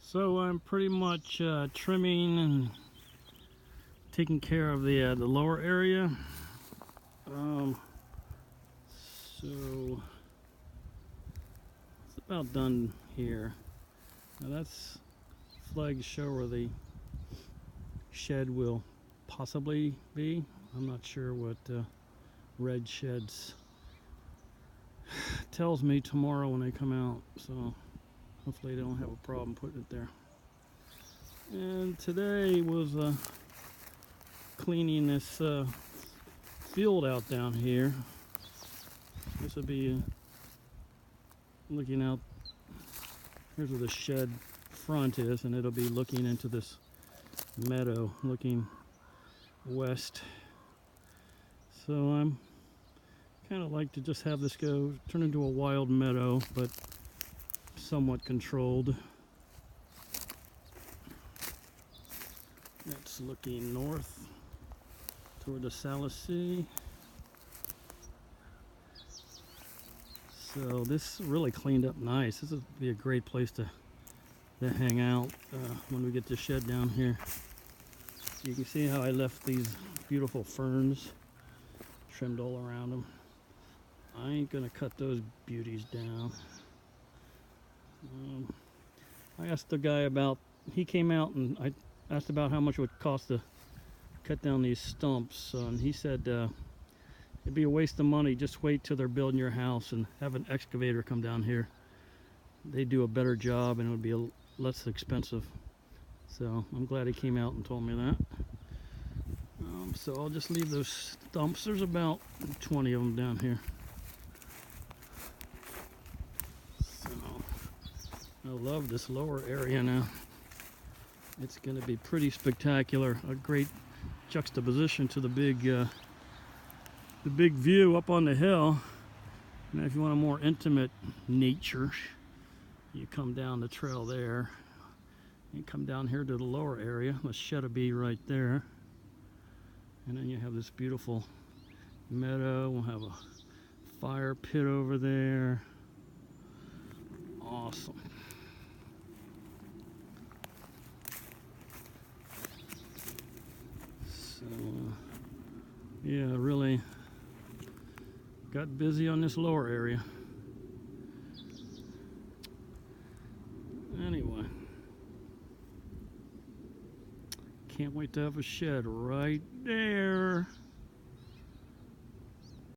So I'm pretty much trimming and taking care of the lower area. So it's about done here. Now that's flags show where the shed will possibly be. I'm not sure what red sheds tells me tomorrow when they come out, so hopefully they don't have a problem putting it there. And today was cleaning this field out down here. This will be looking out. Here's where the shed front is, and it'll be looking into this meadow, looking west. So I'm kind of like to just have this go turn into a wild meadow, but somewhat controlled. That's looking north toward the Salish. So this really cleaned up nice. This would be a great place to hang out when we get the shed down here. You can see how I left these beautiful ferns trimmed all around them. I ain't gonna cut those beauties down. I asked the guy about, he came out and I asked about how much it would cost to cut down these stumps, and he said it'd be a waste of money. Just wait till they're building your house and have an excavator come down here. They do a better job and it would be less expensive. So I'm glad he came out and told me that. So I'll just leave those stumps. There's about 20 of them down here. So I love this lower area now. It's going to be pretty spectacular. A great juxtaposition to the big view up on the hill. And if you want a more intimate nature, you come down the trail there. You come down here to the lower area. The shed will be right there. And then you have this beautiful meadow. We'll have a fire pit over there. Awesome. So, yeah, really got busy on this lower area. Anyway, can't wait to have a shed right there.